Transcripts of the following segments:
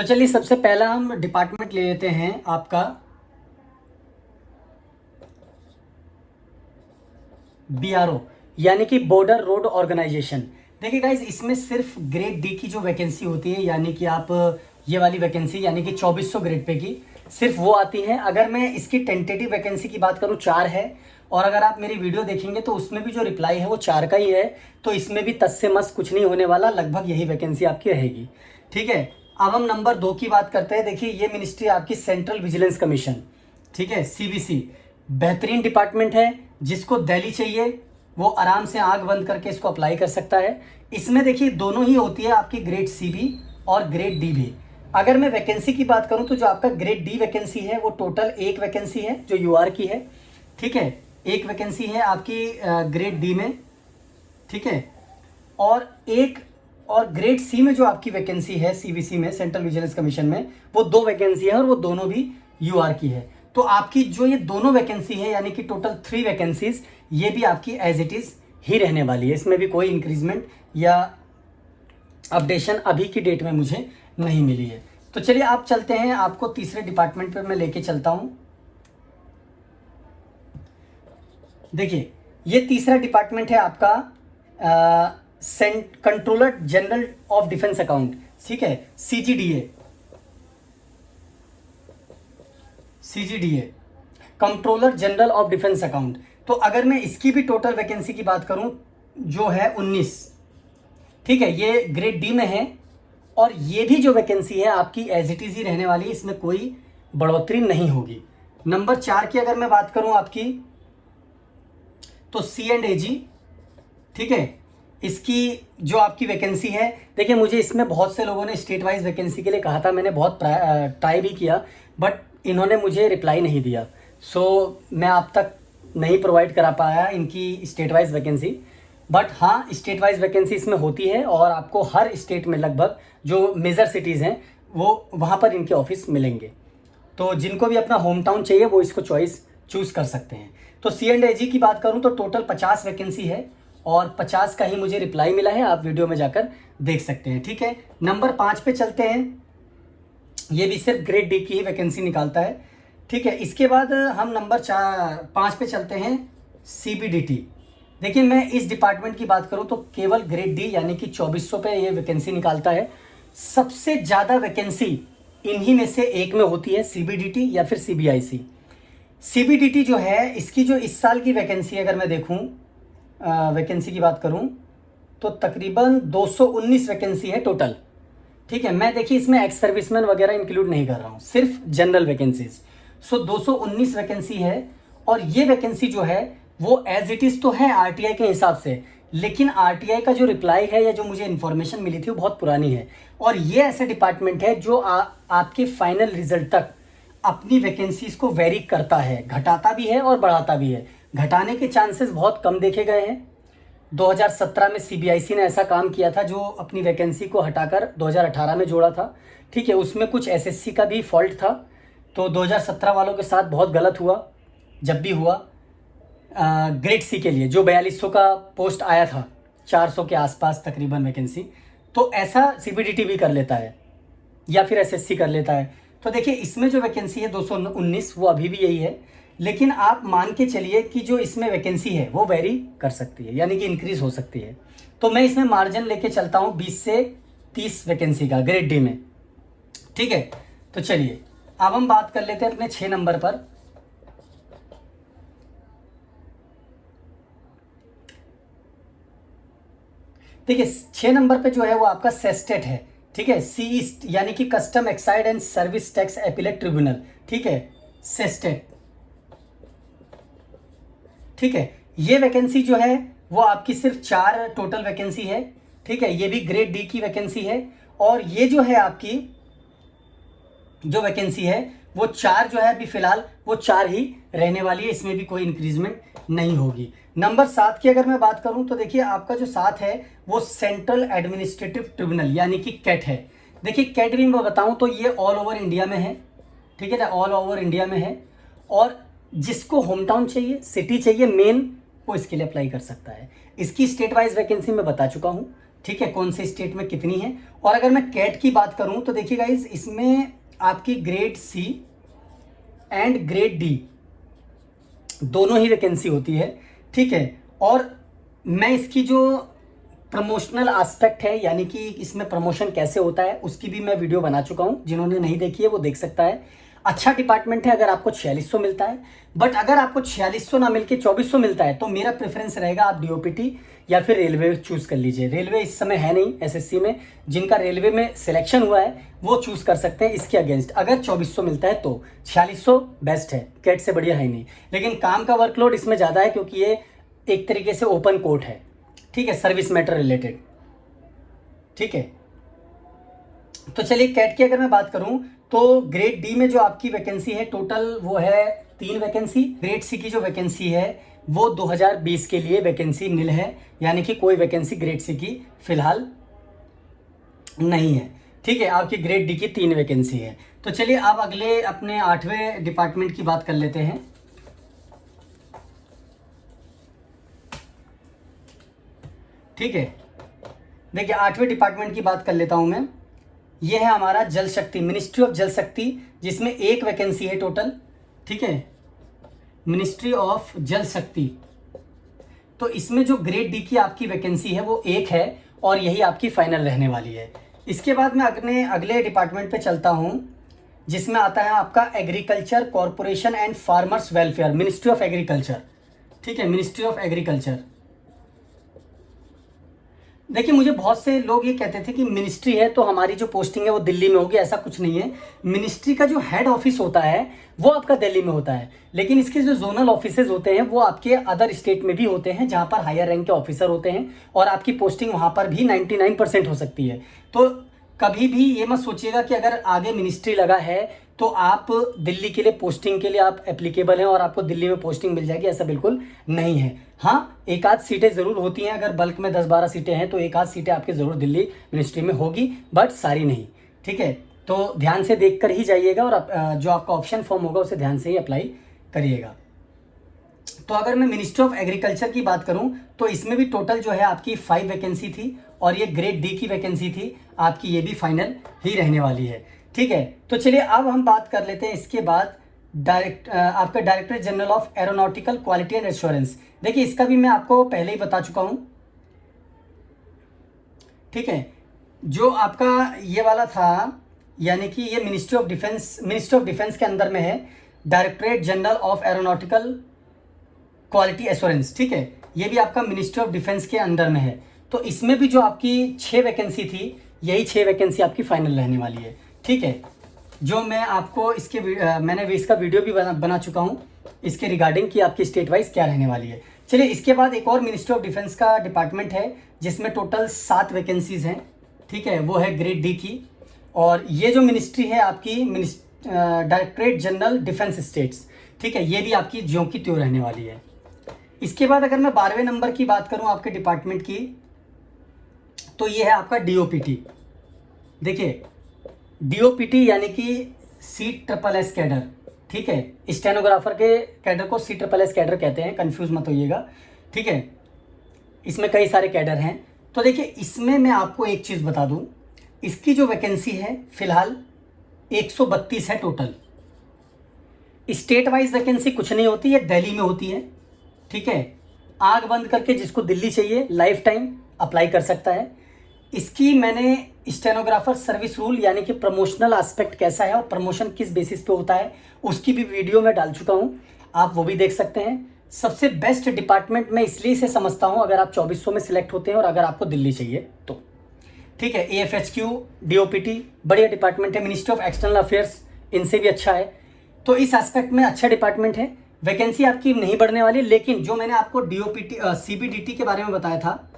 चलिए सबसे पहला हम डिपार्टमेंट ले लेते हैं आपका बीआरओ यानी कि बॉर्डर रोड ऑर्गेनाइजेशन। देखिए गाइज, इसमें सिर्फ ग्रेड डी की जो वैकेंसी होती है, यानी कि आप ये वाली वैकेंसी यानी कि 2400 ग्रेड पे की सिर्फ वो आती है। अगर मैं इसकी टेंटेटिव वैकेंसी की बात करूँ 4 है, और अगर आप मेरी वीडियो देखेंगे तो उसमें भी जो रिप्लाई है वो 4 का ही है। तो इसमें भी तस से मस कुछ नहीं होने वाला, लगभग यही वैकेंसी आपकी रहेगी। ठीक है, अब हम नंबर 2 की बात करते हैं। देखिए ये मिनिस्ट्री आपकी सेंट्रल विजिलेंस कमीशन, ठीक है, सीवीसी। बेहतरीन डिपार्टमेंट है, जिसको दिल्ली चाहिए वो आराम से आंख बंद करके इसको अप्लाई कर सकता है। इसमें देखिए दोनों ही होती है आपकी, ग्रेड सी भी और ग्रेड डी भी। अगर मैं वैकेंसी की बात करूं तो जो आपका ग्रेड डी वैकेंसी है वो टोटल एक वैकेंसी है जो यूआर की है। ठीक है, एक वैकेंसी है आपकी ग्रेड डी में। ठीक है, और ग्रेड सी में जो आपकी वैकेंसी है सीवीसी में, सेंट्रल विजिलेंस कमीशन में, वो 2 वैकेंसी है और वो दोनों भी यूआर की है। तो आपकी जो ये दोनों वैकेंसी है यानी कि टोटल 3 वैकेंसीज, ये भी आपकी एज इट इज़ ही रहने वाली है। इसमें भी कोई इंक्रीजमेंट या अपडेशन अभी की डेट में मुझे नहीं मिली है। तो चलिए आप चलते हैं, आपको तीसरे डिपार्टमेंट पर मैं लेके चलता हूं। देखिए ये तीसरा डिपार्टमेंट है आपका controller general of defence account. ठीक है, CGDA, controller general of defence account. तो अगर मैं इसकी भी टोटल वैकेंसी की बात करूं जो है 19। ठीक है, ये ग्रेड डी में है, और ये भी जो वैकेंसी है आपकी एज इट इज ही रहने वाली है, इसमें कोई बढ़ोतरी नहीं होगी। नंबर 4 की अगर मैं बात करूं आपकी, तो सी एंड ए जी। ठीक है, इसकी जो आपकी वैकेंसी है, देखिए मुझे इसमें बहुत से लोगों ने स्टेट वाइज वैकेंसी के लिए कहा था, मैंने बहुत ट्राई भी किया, बट इन्होंने मुझे रिप्लाई नहीं दिया। सो मैं आप तक नहीं प्रोवाइड करा पाया इनकी स्टेट वाइज वैकेंसी। बट हाँ, स्टेट वाइज वैकेंसी इसमें होती है, और आपको हर स्टेट में लगभग जो मेजर सिटीज़ हैं वो वहाँ पर इनके ऑफिस मिलेंगे। तो जिनको भी अपना होम टाउन चाहिए वो इसको चूज़ कर सकते हैं। तो सी एंड ए जी की बात करूँ तो टोटल 50 वैकेंसी है, और 50 का ही मुझे रिप्लाई मिला है, आप वीडियो में जाकर देख सकते हैं। ठीक है, नंबर 5 पे चलते हैं। ये भी सिर्फ ग्रेड डी की ही वैकेंसी निकालता है। ठीक है, इसके बाद हम नंबर 5 पे चलते हैं, सीबीडीटी। देखिए मैं इस डिपार्टमेंट की बात करूं तो केवल ग्रेड डी यानी कि 2400 पे ये वैकेंसी निकालता है। सबसे ज़्यादा वैकेंसी इन्हीं में से एक में होती है, सीबीडीटी या फिर सीबीआईसी। सीबीडीटी जो है, इसकी जो इस साल की वैकेंसी अगर मैं देखूं, वैकेंसी की बात करूं तो तकरीबन 219 वैकेंसी है टोटल। ठीक है, मैं देखिए इसमें एक्स सर्विसमैन वगैरह इंक्लूड नहीं कर रहा हूँ, सिर्फ जनरल वैकेंसीज। सो 219 वैकेंसी है, और ये वैकेंसी जो है वो एज इट इज़ तो है आरटीआई के हिसाब से, लेकिन आरटीआई का जो रिप्लाई है या जो मुझे इन्फॉर्मेशन मिली थी वो बहुत पुरानी है। और ये ऐसा डिपार्टमेंट है जो आपके फाइनल रिजल्ट तक अपनी वैकेंसीज को वेरी करता है, घटाता भी है और बढ़ाता भी है। घटाने के चांसेस बहुत कम देखे गए हैं। 2017 में सीबीआईसी ने ऐसा काम किया था, जो अपनी वैकेंसी को हटाकर 2018 में जोड़ा था। ठीक है, उसमें कुछ एसएससी का भी फॉल्ट था, तो 2017 वालों के साथ बहुत गलत हुआ। जब भी हुआ ग्रेड सी के लिए जो 4200 का पोस्ट आया था, 400 के आसपास तकरीबन वैकेंसी, तो ऐसा सीबीडीटी भी कर लेता है या फिर एसएससी कर लेता है। तो देखिए इसमें जो वैकेंसी है 219, वो अभी भी यही है, लेकिन आप मान के चलिए कि जो इसमें वैकेंसी है वो वेरी कर सकती है, यानी कि इंक्रीज हो सकती है। तो मैं इसमें मार्जिन लेके चलता हूँ 20 से 30 वैकेंसी का ग्रेड डी में। ठीक है, तो चलिए अब हम बात कर लेते हैं अपने 6 नंबर पर। देखिए 6 नंबर पे जो है वो आपका सेस्टेट है। ठीक है, सी यानी कि custom Exide and service tax appellate tribunal. ठीक है, सेस्टेट। ठीक है, ये वैकेंसी जो है वो आपकी सिर्फ 4 टोटल वैकेंसी है। ठीक है, ये भी ग्रेड डी की वैकेंसी है, और ये जो है आपकी जो वैकेंसी है वो 4 जो है अभी फिलहाल वो 4 ही रहने वाली है, इसमें भी कोई इंक्रीजमेंट नहीं होगी। नंबर 7 की अगर मैं बात करूं तो देखिए आपका जो 7 है वो सेंट्रल एडमिनिस्ट्रेटिव ट्रिब्यूनल यानी कि कैट है। देखिए कैट भी मैं बताऊं तो ये ऑल ओवर इंडिया में है। ठीक है ना, ऑल ओवर इंडिया में है, और जिसको होम टाउन चाहिए, सिटी चाहिए मेन, वो इसके लिए अप्लाई कर सकता है। इसकी स्टेट वाइज वैकेंसी मैं बता चुका हूँ, ठीक है, कौन से स्टेट में कितनी है। और अगर मैं कैट की बात करूं तो देखिए गाइस, इसमें आपकी grade C and grade D दोनों ही वैकेंसी होती है, ठीक है। और मैं इसकी जो प्रमोशनल एस्पेक्ट है, यानी कि इसमें प्रमोशन कैसे होता है, उसकी भी मैं वीडियो बना चुका हूं। जिन्होंने नहीं देखी है वो देख सकता है। अच्छा डिपार्टमेंट है अगर आपको 4600 मिलता है, बट अगर आपको 4600 ना मिलके 2400 मिलता है तो मेरा प्रेफरेंस रहेगा आप डीओपीटी या फिर रेलवे चूज कर लीजिए। रेलवे इस समय है नहीं एसएससी में, जिनका रेलवे में सिलेक्शन हुआ है वो चूज कर सकते हैं इसके अगेंस्ट। अगर 2400 मिलता है तो 4600 बेस्ट है, कैट से बढ़िया है नहीं। लेकिन काम का वर्कलोड इसमें ज़्यादा है क्योंकि ये एक तरीके से ओपन कोर्ट है, ठीक है, सर्विस मैटर रिलेटेड, ठीक है। तो चलिए कैट की अगर मैं बात करूं तो ग्रेड डी में जो आपकी वैकेंसी है टोटल वो है 3 वैकेंसी। ग्रेड सी की जो वैकेंसी है वो 2020 के लिए वैकेंसी निल है, यानी कि कोई वैकेंसी ग्रेड सी की फिलहाल नहीं है, ठीक है। आपकी ग्रेड डी की 3 वैकेंसी है। तो चलिए अब अगले अपने 8वें डिपार्टमेंट की बात कर लेते हैं। ठीक है, देखिए 8वें डिपार्टमेंट की बात कर लेता हूं मैं। ये है हमारा जल शक्ति, मिनिस्ट्री ऑफ जल शक्ति, जिसमें 1 वैकेंसी है टोटल, ठीक है, मिनिस्ट्री ऑफ जल शक्ति। तो इसमें जो ग्रेड डी की आपकी वैकेंसी है वो 1 है और यही आपकी फाइनल रहने वाली है। इसके बाद मैं अगले डिपार्टमेंट पे चलता हूं, जिसमें आता है आपका agriculture corporation and farmers welfare, ministry of agriculture, ठीक है, मिनिस्ट्री ऑफ एग्रीकल्चर। देखिए मुझे बहुत से लोग ये कहते थे कि मिनिस्ट्री है तो हमारी जो पोस्टिंग है वो दिल्ली में होगी, ऐसा कुछ नहीं है। मिनिस्ट्री का जो हेड ऑफिस होता है वो आपका दिल्ली में होता है, लेकिन इसके जो जोनल ऑफिसेज होते हैं वो आपके अदर स्टेट में भी होते हैं, जहां पर हायर रैंक के ऑफिसर होते हैं और आपकी पोस्टिंग वहां पर भी 99% हो सकती है। तो कभी भी ये मत सोचिएगा कि अगर आगे मिनिस्ट्री लगा है तो आप दिल्ली के लिए पोस्टिंग के लिए आप एप्लीकेबल हैं और आपको दिल्ली में पोस्टिंग मिल जाएगी, ऐसा बिल्कुल नहीं है। हाँ, एक आध सीटें ज़रूर होती हैं, अगर बल्क में 10-12 सीटें हैं तो एक आध सीटें आपके ज़रूर दिल्ली मिनिस्ट्री में होगी, बट सारी नहीं, ठीक है। तो ध्यान से देख कर ही जाइएगा और जो आपका ऑप्शन फॉर्म होगा उसे ध्यान से ही अप्लाई करिएगा। तो अगर मैं मिनिस्ट्री ऑफ एग्रीकल्चर की बात करूं तो इसमें भी टोटल जो है आपकी 5 वैकेंसी थी और ये ग्रेड डी की वैकेंसी थी आपकी, ये भी फाइनल ही रहने वाली है, ठीक है। तो चलिए अब हम बात कर लेते हैं इसके बाद आपका director general of aeronautical quality and assurance. देखिए इसका भी मैं आपको पहले ही बता चुका हूं, ठीक है। जो आपका ये वाला था, यानी कि ये मिनिस्ट्री ऑफ डिफेंस के अंदर में है, directorate general of aeronautical quality assurance, ठीक है, ये भी आपका मिनिस्ट्री ऑफ डिफेंस के अंदर में है। तो इसमें भी जो आपकी 6 वैकेंसी थी, यही 6 वैकेंसी आपकी फाइनल रहने वाली है, ठीक है। जो मैं आपको मैंने इसका वीडियो भी बना चुका हूँ इसके रिगार्डिंग कि आपकी स्टेट वाइज क्या रहने वाली है। चलिए इसके बाद एक और मिनिस्ट्री ऑफ डिफेंस का डिपार्टमेंट है जिसमें टोटल 7 वैकेंसीज हैं, ठीक है, वो है ग्रेड डी की। और ये जो मिनिस्ट्री है आपकी डायरेक्टरेट जनरल डिफेंस स्टेट्स, ठीक है, ये भी आपकी ज्यों की त्यों रहने वाली है। इसके बाद अगर मैं 12वें नंबर की बात करूं आपके डिपार्टमेंट की, तो ये है आपका डीओपीटी। देखिए डीओपीटी यानी कि CSSS कैडर, ठीक है, स्टेनोग्राफर के कैडर को CSSS कैडर कहते हैं, कंफ्यूज मत होइएगा, ठीक है। इसमें कई सारे कैडर हैं। तो देखिए इसमें मैं आपको एक चीज़ बता दूं, इसकी जो वैकेंसी है फिलहाल 132 है टोटल। स्टेट वाइज वैकेंसी कुछ नहीं होती है, दिल्ली में होती है, ठीक है। आग बंद करके जिसको दिल्ली चाहिए लाइफ टाइम अप्लाई कर सकता है। इसकी मैंने स्टेनोग्राफर सर्विस रूल यानी कि प्रमोशनल एस्पेक्ट कैसा है और प्रमोशन किस बेसिस पे होता है उसकी भी वीडियो मैं डाल चुका हूं, आप वो भी देख सकते हैं। सबसे बेस्ट डिपार्टमेंट मैं इसलिए इसे समझता हूं अगर आप 2400 में सिलेक्ट होते हैं और अगर आपको दिल्ली चाहिए तो, ठीक है। AFHQ DOPT बढ़िया डिपार्टमेंट है। मिनिस्ट्री ऑफ एक्सटर्नल अफेयर्स इनसे भी अच्छा है, तो इस एस्पेक्ट में अच्छा डिपार्टमेंट है। वैकेंसी आपकी नहीं बढ़ने वाली, लेकिन जो मैंने आपको DOPT CBDT के बारे में बताया था,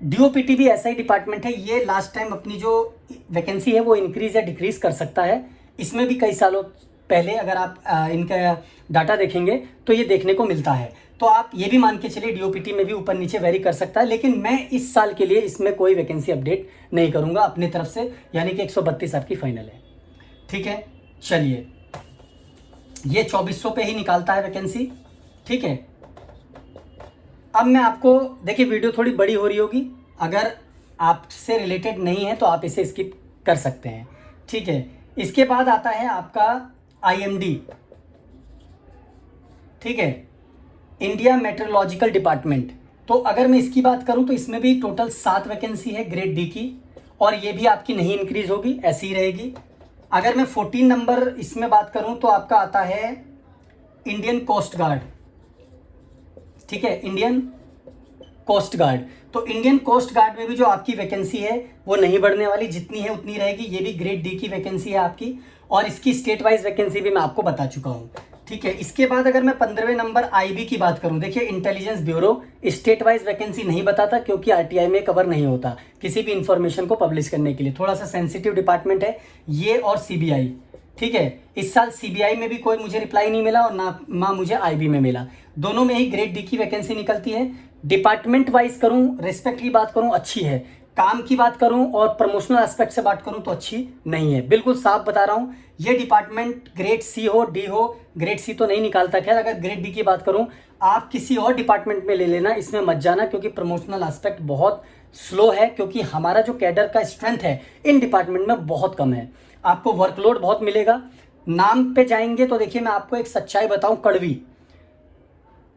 DOPT भी ऐसा ही डिपार्टमेंट है। ये लास्ट टाइम अपनी जो वैकेंसी है वो इंक्रीज या डिक्रीज कर सकता है। इसमें भी कई सालों पहले अगर आप इनका डाटा देखेंगे तो ये देखने को मिलता है। तो आप ये भी मान के चलिए DOPT में भी ऊपर नीचे वेरी कर सकता है, लेकिन मैं इस साल के लिए इसमें कोई वैकेंसी अपडेट नहीं करूंगा अपनी तरफ से, यानी कि 132 आपकी फाइनल है, ठीक है। चलिए ये 2400 पे ही निकालता है वैकेंसी, ठीक है। अब मैं आपको, देखिए वीडियो थोड़ी बड़ी हो रही होगी, अगर आपसे रिलेटेड नहीं है तो आप इसे स्किप कर सकते हैं, ठीक है। इसके बाद आता है आपका IMD, ठीक है, इंडिया मेट्रोलॉजिकल डिपार्टमेंट। तो अगर मैं इसकी बात करूं तो इसमें भी टोटल 7 वैकेंसी है ग्रेड डी की, और ये भी आपकी नहीं इंक्रीज होगी, ऐसी ही रहेगी। अगर मैं 14 नंबर इसमें बात करूं तो आपका आता है इंडियन कोस्ट गार्ड, ठीक है, इंडियन कोस्ट गार्ड। तो इंडियन कोस्ट गार्ड में भी जो आपकी वैकेंसी है वो नहीं बढ़ने वाली, जितनी है उतनी रहेगी। ये भी ग्रेड डी की वैकेंसी है आपकी, और इसकी स्टेट वाइज वैकेंसी भी मैं आपको बता चुका हूँ, ठीक है। इसके बाद अगर मैं 15वें नंबर IB की बात करूं, देखिए intelligence bureau state wise vacancy नहीं बताता, क्योंकि RTI में कवर नहीं होता किसी भी इंफॉर्मेशन को पब्लिश करने के लिए, थोड़ा सा सेंसिटिव डिपार्टमेंट है ये, और CBI, ठीक है। इस साल CBI में भी कोई मुझे रिप्लाई नहीं मिला, और ना मुझे IB में मिला, दोनों में ही ग्रेड डी की वैकेंसी निकलती है। डिपार्टमेंट वाइज करूं, रिस्पेक्ट की बात करूं, अच्छी है। काम की बात करूं और प्रमोशनल एस्पेक्ट से बात करूं तो अच्छी नहीं है, बिल्कुल साफ बता रहा हूं। ये डिपार्टमेंट ग्रेड C हो, D हो, ग्रेड C तो नहीं निकालता। खैर, अगर ग्रेड D की बात करूं, आप किसी और डिपार्टमेंट में ले लेना, इसमें मत जाना, क्योंकि प्रमोशनल एस्पेक्ट बहुत स्लो है, क्योंकि हमारा जो कैडर का स्ट्रेंथ है इन डिपार्टमेंट में बहुत कम है। आपको वर्कलोड बहुत मिलेगा। नाम पे जाएंगे तो देखिए, मैं आपको एक सच्चाई बताऊं कड़वी,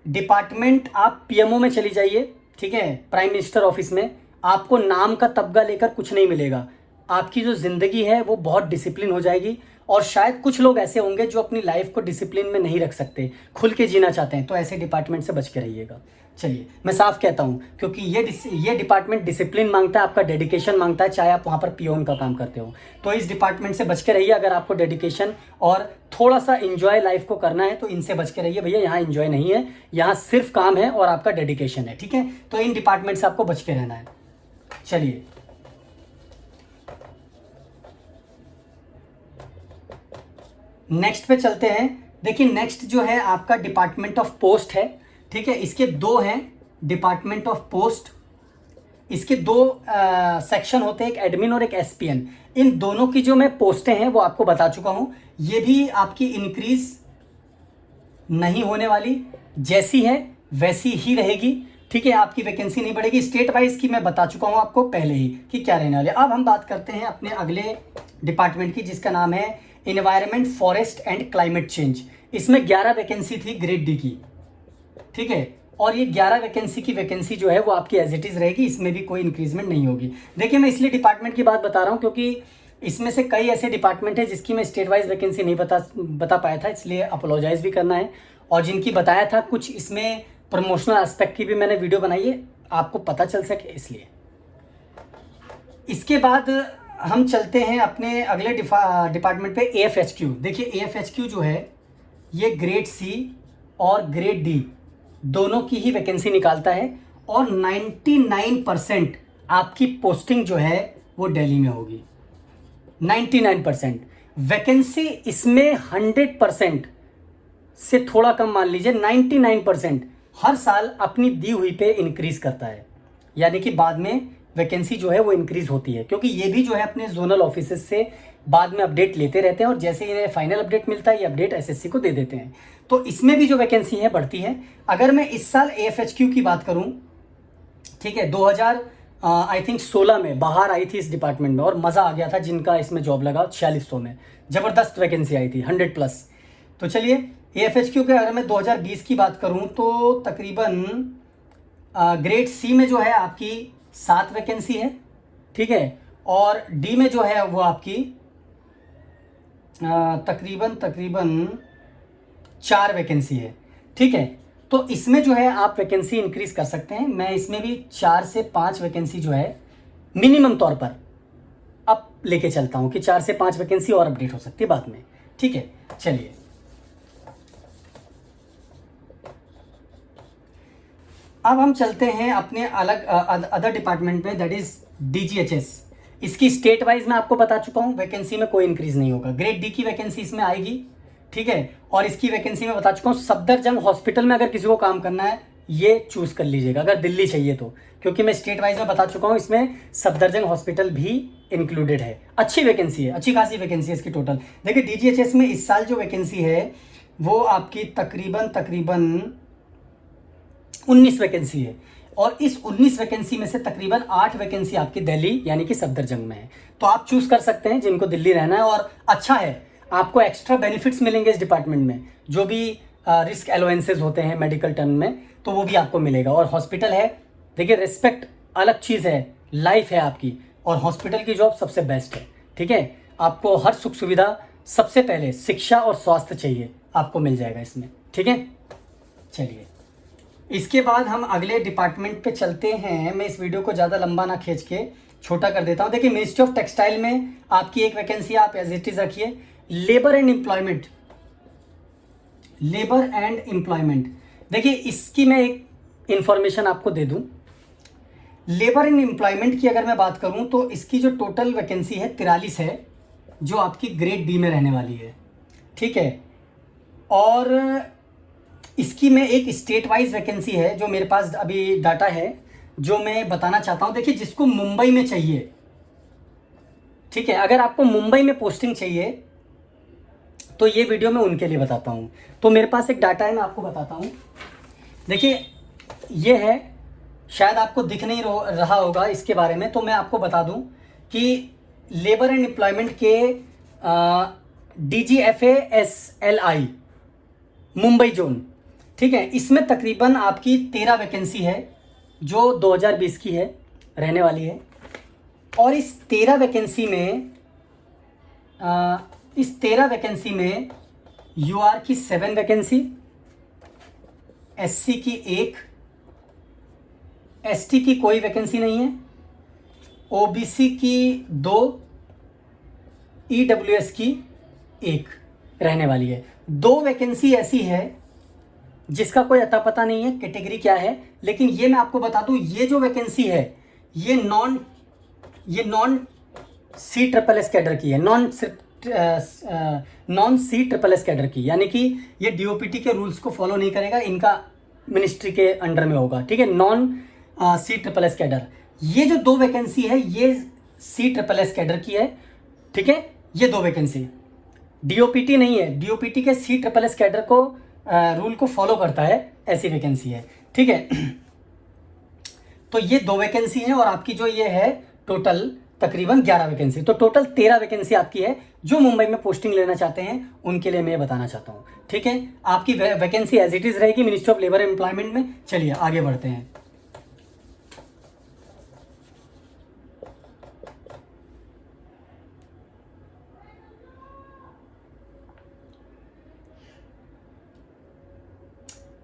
डिपार्टमेंट आप PMO में चली जाइए, ठीक है, प्राइम मिनिस्टर ऑफिस में, आपको नाम का तबगा लेकर कुछ नहीं मिलेगा। आपकी जो ज़िंदगी है वो बहुत डिसिप्लिन हो जाएगी, और शायद कुछ लोग ऐसे होंगे जो अपनी लाइफ को डिसिप्लिन में नहीं रख सकते, खुल के जीना चाहते हैं, तो ऐसे डिपार्टमेंट से बच के रहिएगा। चलिए, मैं साफ कहता हूँ, क्योंकि ये डिपार्टमेंट डिसिप्लिन मांगता है, आपका डेडिकेशन मांगता है, चाहे आप वहाँ पर पियोन का काम करते हो। तो इस डिपार्टमेंट से बच के रहिए। अगर आपको डेडिकेशन और थोड़ा सा इन्जॉय लाइफ को करना है तो इनसे बच के रहिए भैया, यहाँ इन्जॉय नहीं है, यहाँ सिर्फ काम है और आपका डेडिकेशन है, ठीक है। तो इन डिपार्टमेंट से आपको बच के रहना है। चलिए, नेक्स्ट पे चलते हैं। देखिए, नेक्स्ट जो है आपका डिपार्टमेंट ऑफ पोस्ट है, ठीक है। इसके दो हैं डिपार्टमेंट ऑफ पोस्ट, इसके दो सेक्शन होते हैं, एक एडमिन और एक SPN। इन दोनों की जो मैं पोस्टें हैं वो आपको बता चुका हूं। ये भी आपकी इंक्रीज नहीं होने वाली, जैसी है वैसी ही रहेगी, ठीक है। आपकी वैकेंसी नहीं बढ़ेगी। स्टेट वाइज की मैं बता चुका हूं आपको पहले ही कि क्या रहने वाले। अब हम बात करते हैं अपने अगले डिपार्टमेंट की, जिसका नाम है environment, forest and climate change. इसमें 11 वैकेंसी थी ग्रेड डी की, ठीक है। और ये 11 वैकेंसी की वैकेंसी जो है वो आपकी एज इट इज़ रहेगी, इसमें भी कोई इंक्रीजमेंट नहीं होगी। देखिए, मैं इसलिए डिपार्टमेंट की बात बता रहा हूँ क्योंकि इसमें से कई ऐसे डिपार्टमेंट है जिसकी मैं स्टेट वाइज वैकेंसी नहीं बता पाया था, इसलिए अपोलोजाइज भी करना है। और जिनकी बताया था, कुछ इसमें प्रमोशनल एस्पेक्ट की भी मैंने वीडियो बनाई है, आपको पता चल सके इसलिए। इसके बाद हम चलते हैं अपने अगले डिपार्टमेंट पे, AFHQ। देखिए, AFHQ जो है ये ग्रेड C और ग्रेड D दोनों की ही वैकेंसी निकालता है, और 99% आपकी पोस्टिंग जो है वो दिल्ली में होगी। 99% वैकेंसी इसमें 100% से थोड़ा कम मान लीजिए, 99% हर साल अपनी दी हुई पे इंक्रीज करता है, यानी कि बाद में वैकेंसी जो है वो इंक्रीज होती है, क्योंकि ये भी जो है अपने जोनल ऑफिसेस से बाद में अपडेट लेते रहते हैं, और जैसे इन्हें फाइनल अपडेट मिलता है ये अपडेट SSC को दे देते हैं। तो इसमें भी जो वैकेंसी है बढ़ती है। अगर मैं इस साल AFHQ की बात करूं, ठीक है, 2016 में बाहर आई थी इस डिपार्टमेंट में, और मज़ा आ गया था जिनका इसमें जॉब लगा। 4600 में ज़बरदस्त वैकेंसी आई थी, 100+। तो चलिए, AFHQ के अगर मैं 2020 की बात करूं तो तकरीबन ग्रेड C में जो है आपकी 7 वैकेंसी है, ठीक है, और D में जो है वो आपकी तकरीबन 4 वैकेंसी है, ठीक है। तो इसमें जो है आप वैकेंसी इंक्रीज कर सकते हैं। मैं इसमें भी 4 से 5 वैकेंसी जो है मिनिमम तौर पर अब लेके चलता हूं कि 4 से 5 वैकेंसी और अपडेट हो सकती है बाद में, ठीक है। चलिए, अब हम चलते हैं अपने अलग अदर डिपार्टमेंट में, दैट इज DGHS। इसकी स्टेट वाइज मैं आपको बता चुका हूं, वैकेंसी में कोई इंक्रीज नहीं होगा। ग्रेड D की वैकेंसी इसमें आएगी, ठीक है, और इसकी वैकेंसी मैं बता चुका हूं। सफदरजंग हॉस्पिटल में अगर किसी को काम करना है ये चूज कर लीजिएगा, अगर दिल्ली चाहिए तो, क्योंकि मैं स्टेट वाइज में बता चुका हूं, इसमें सफदरजंग हॉस्पिटल भी इंक्लूडेड है। अच्छी वैकेंसी है, अच्छी खासी वैकेंसी है इसकी टोटल। देखिए, DGHS में इस साल जो वैकेंसी है वो आपकी तकरीबन 19 वैकेंसी है, और इस 19 वैकेंसी में से तकरीबन 8 वैकेंसी आपकी दिल्ली यानी कि सफदरजंग में है। तो आप चूज कर सकते हैं जिनको दिल्ली रहना है, और अच्छा है आपको एक्स्ट्रा बेनिफिट्स मिलेंगे इस डिपार्टमेंट में, जो भी रिस्क अलाउंसेस होते हैं मेडिकल टर्म में, तो वो भी आपको मिलेगा। और हॉस्पिटल है, देखिए रिस्पेक्ट अलग चीज़ है, लाइफ है आपकी, और हॉस्पिटल की जॉब सबसे बेस्ट है। ठीक है, आपको हर सुख सुविधा, सबसे पहले शिक्षा और स्वास्थ्य चाहिए, आपको मिल जाएगा इसमें। ठीक है, चलिए इसके बाद हम अगले डिपार्टमेंट पे चलते हैं। मैं इस वीडियो को ज़्यादा लंबा ना खींच के छोटा कर देता हूँ। देखिए मिनिस्ट्री ऑफ टेक्सटाइल में आपकी एक वैकेंसी आप एज इट इज रखिए, labour and employment. Labour and employment, देखिए इसकी मैं एक इंफॉर्मेशन आपको दे दूं। लेबर एंड एम्प्लॉयमेंट की अगर मैं बात करूं तो इसकी जो टोटल वैकेंसी है 43 है, जो आपकी ग्रेड डी में रहने वाली है। ठीक है, और इसकी में एक स्टेट वाइज वैकेंसी है जो मेरे पास अभी डाटा है, जो मैं बताना चाहता हूं। देखिए जिसको मुंबई में चाहिए, ठीक है, अगर आपको मुंबई में पोस्टिंग चाहिए तो ये वीडियो मैं उनके लिए बताता हूँ। तो मेरे पास एक डाटा है, मैं आपको बताता हूँ। देखिए ये है, शायद आपको दिख नहीं रहा होगा इसके बारे में, तो मैं आपको बता दूँ कि लेबर एंड एम्प्लॉयमेंट के DGFASLI मुंबई जोन, ठीक है, इसमें तकरीबन आपकी 13 वैकेंसी है जो 2020 की है, रहने वाली है। और इस 13 वैकेंसी में UR की 7 वैकेंसी, SC की 1, ST की कोई वैकेंसी नहीं है, OBC की 2, EWS की 1 रहने वाली है। 2 वैकेंसी ऐसी है जिसका कोई अता पता नहीं है कैटेगरी क्या है, लेकिन ये मैं आपको बता दूं, ये जो वैकेंसी है ये नॉन CSSS कैडर की है, नॉन CSSS कैडर की, यानी कि ये DOPT के रूल्स को फॉलो नहीं करेगा, इनका मिनिस्ट्री के अंडर में होगा। ठीक है, नॉन CSSS कैडर। ये जो 2 वैकेंसी है ये CSSS कैडर की है। ठीक है, ये 2 वैकेंसी DOPT नहीं है, DOPT के CSSS कैडर को रूल को फॉलो करता है, ऐसी वैकेंसी है। ठीक है, तो ये 2 वैकेंसी है, और आपकी जो ये है टोटल तकरीबन 11 वैकेंसी, तो टोटल 13 वैकेंसी आपकी है। जो मुंबई में पोस्टिंग लेना चाहते हैं उनके लिए मैं बताना चाहता हूँ। ठीक है, आपकी वैकेंसी एज इट इज रहेगी मिनिस्ट्री ऑफ लेबर एम्प्लॉयमेंट में। चलिए आगे बढ़ते हैं।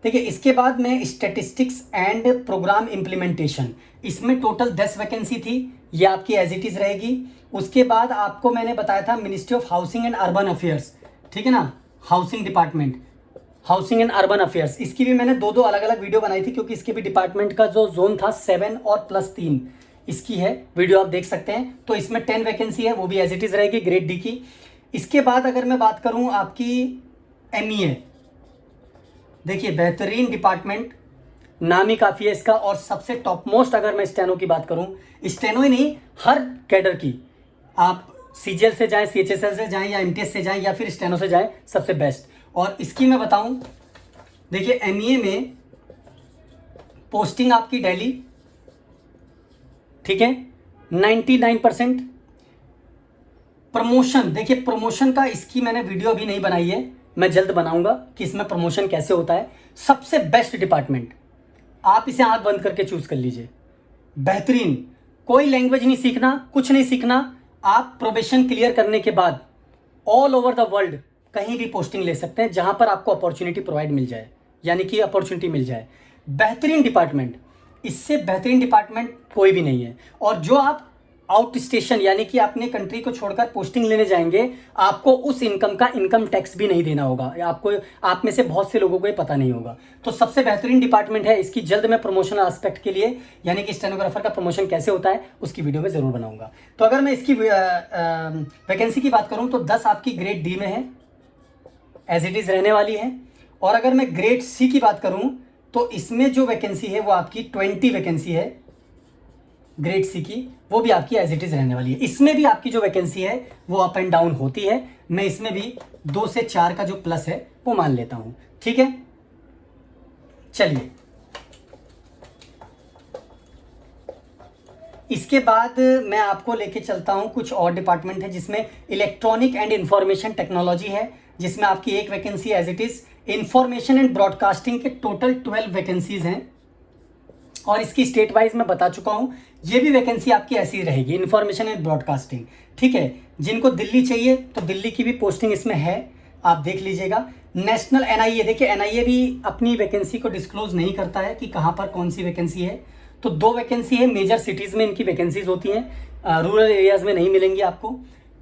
देखिए इसके बाद में स्टैटिस्टिक्स एंड प्रोग्राम इम्प्लीमेंटेशन, इसमें टोटल 10 वैकेंसी थी, ये आपकी एज इट इज रहेगी। उसके बाद आपको मैंने बताया था ministry of housing and urban affairs, ठीक है ना, housing department, housing and urban affairs, इसकी भी मैंने 2 अलग अलग वीडियो बनाई थी, क्योंकि इसके भी डिपार्टमेंट का जो जोन था 7 और +3 इसकी है, वीडियो आप देख सकते हैं। तो इसमें 10 वैकेंसी है, वो भी एज इट इज रहेगी ग्रेड डी की। इसके बाद अगर मैं बात करूं आपकी MEA, देखिए बेहतरीन डिपार्टमेंट, नामी काफ़ी है इसका, और सबसे टॉप मोस्ट अगर मैं स्टेनो की बात करूं, स्टेनो ही नहीं हर कैडर की, आप CGL से जाएं, CHSL से जाएं, या MTS से जाएं, या फिर स्टेनो से जाएं, सबसे बेस्ट। और इसकी मैं बताऊं, देखिए MEA में पोस्टिंग आपकी दिल्ली, ठीक है, 99%। प्रमोशन, देखिए प्रमोशन का इसकी मैंने वीडियो अभी नहीं बनाई है, मैं जल्द बनाऊंगा कि इसमें प्रमोशन कैसे होता है। सबसे बेस्ट डिपार्टमेंट, आप इसे आंख बंद करके चूज कर लीजिए, बेहतरीन। कोई लैंग्वेज नहीं सीखना, कुछ नहीं सीखना, आप प्रोबेशन क्लियर करने के बाद ऑल ओवर द वर्ल्ड कहीं भी पोस्टिंग ले सकते हैं, जहां पर आपको अपॉर्चुनिटी प्रोवाइड मिल जाए, यानी कि अपॉर्चुनिटी मिल जाए। बेहतरीन डिपार्टमेंट, इससे बेहतरीन डिपार्टमेंट कोई भी नहीं है। और जो आप आउट स्टेशन यानी कि अपने कंट्री को छोड़कर पोस्टिंग लेने जाएंगे, आपको उस इनकम का इनकम टैक्स भी नहीं देना होगा, आपको, आप में से बहुत से लोगों को ये पता नहीं होगा। तो सबसे बेहतरीन डिपार्टमेंट है, इसकी जल्द मैं प्रमोशनल एस्पेक्ट के लिए, यानी कि स्टेनोग्राफर का प्रमोशन कैसे होता है उसकी वीडियो में ज़रूर बनाऊंगा। तो अगर मैं इसकी वैकेंसी की बात करूँ तो 10 आपकी ग्रेड डी में है, एज इट इज़ रहने वाली है। और अगर मैं ग्रेड सी की बात करूँ तो इसमें जो वैकेंसी है वो आपकी 20 वैकेंसी है ग्रेड सी की, वो भी आपकी एज इट इज रहने वाली है। इसमें भी आपकी जो वैकेंसी है वो अप एंड डाउन होती है, मैं इसमें भी 2 से 4 का जो प्लस है वो मान लेता हूं। ठीक है, चलिए इसके बाद मैं आपको लेके चलता हूँ कुछ और डिपार्टमेंट है जिसमें इलेक्ट्रॉनिक एंड इंफॉर्मेशन टेक्नोलॉजी है, जिसमें आपकी एक vacancy as it is. Information and broadcasting के टोटल 12 वैकेंसीज हैं और इसकी स्टेट वाइज मैं बता चुका हूँ। ये भी वैकेंसी आपकी ऐसी रहेगी, इंफॉर्मेशन एंड ब्रॉडकास्टिंग, ठीक है। जिनको दिल्ली चाहिए तो दिल्ली की भी पोस्टिंग इसमें है, आप देख लीजिएगा। नेशनल एनआईए, देखिए एनआईए भी अपनी वैकेंसी को डिस्क्लोज नहीं करता है कि कहाँ पर कौन सी वैकेंसी है। तो 2 वैकेंसी है, मेजर सिटीज़ में इनकी वैकेंसीज होती हैं, रूरल एरियाज़ में नहीं मिलेंगी आपको।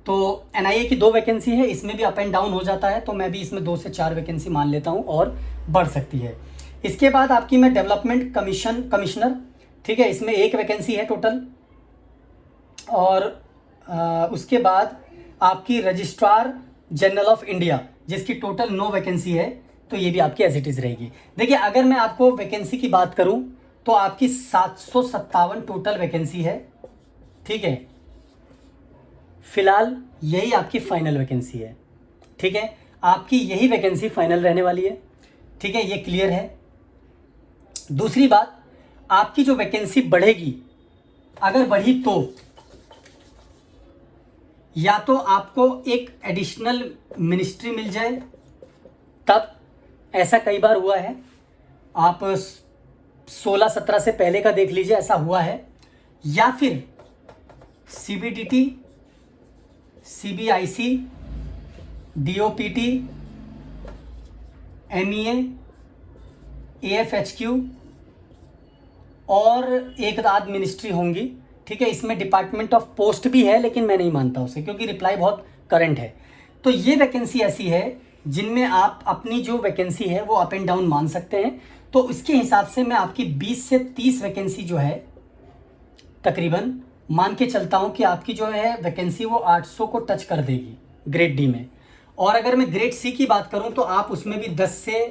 तो एनआईए की 2 वैकेंसी है, इसमें भी अप एंड डाउन हो जाता है, तो मैं भी इसमें 2 से 4 वैकेंसी मान लेता हूँ और बढ़ सकती है। इसके बाद आपकी मैं डेवलपमेंट कमिश्नर, ठीक है, इसमें 1 वैकेंसी है टोटल। और उसके बाद आपकी रजिस्ट्रार जनरल ऑफ इंडिया, जिसकी टोटल 9 वैकेंसी है, तो ये भी आपकी एज इट इज़ रहेगी। देखिए अगर मैं आपको वैकेंसी की बात करूं तो आपकी 757 टोटल वैकेंसी है, ठीक है। फिलहाल यही आपकी फाइनल वैकेंसी है, ठीक है। आपकी यही वैकेंसी फाइनल रहने वाली है, ठीक है, ये क्लियर है। दूसरी बात, आपकी जो वैकेंसी बढ़ेगी, अगर बढ़ी तो या तो आपको एक एडिशनल मिनिस्ट्री मिल जाए, तब ऐसा कई बार हुआ है, आप 16-17 से पहले का देख लीजिए, ऐसा हुआ है। या फिर सीबीडीटी, सीबीआईसी, डीओपीटी, एमईए, एएफएचक्यू और एक आध मिनिस्ट्री होंगी, ठीक है। इसमें डिपार्टमेंट ऑफ पोस्ट भी है, लेकिन मैं नहीं मानता उसे, क्योंकि रिप्लाई बहुत करंट है। तो ये वैकेंसी ऐसी है जिनमें आप अपनी जो वैकेंसी है वो अप एंड डाउन मान सकते हैं। तो इसके हिसाब से मैं आपकी 20 से 30 वैकेंसी जो है तकरीबन मान के चलता हूँ कि आपकी जो है वैकेंसी वो 800 को टच कर देगी ग्रेड डी में। और अगर मैं ग्रेड सी की बात करूँ तो आप उसमें भी 10 से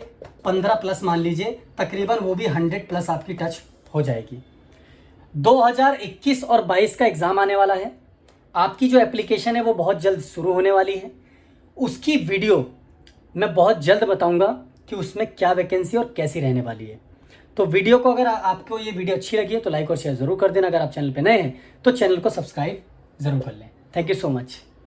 15 प्लस मान लीजिए, तकरीबन वो भी 100 प्लस आपकी टच हो जाएगी। 2021 और 22 का एग्ज़ाम आने वाला है। आपकी जो एप्लीकेशन है वो बहुत जल्द शुरू होने वाली है। उसकी वीडियो मैं बहुत जल्द बताऊंगा कि उसमें क्या वैकेंसी और कैसी रहने वाली है। तो वीडियो को, अगर आपको ये वीडियो अच्छी लगी है तो लाइक और शेयर ज़रूर कर देना। अगर आप चैनल पे नए हैं तो चैनल को सब्सक्राइब ज़रूर कर लें। Thank you so much.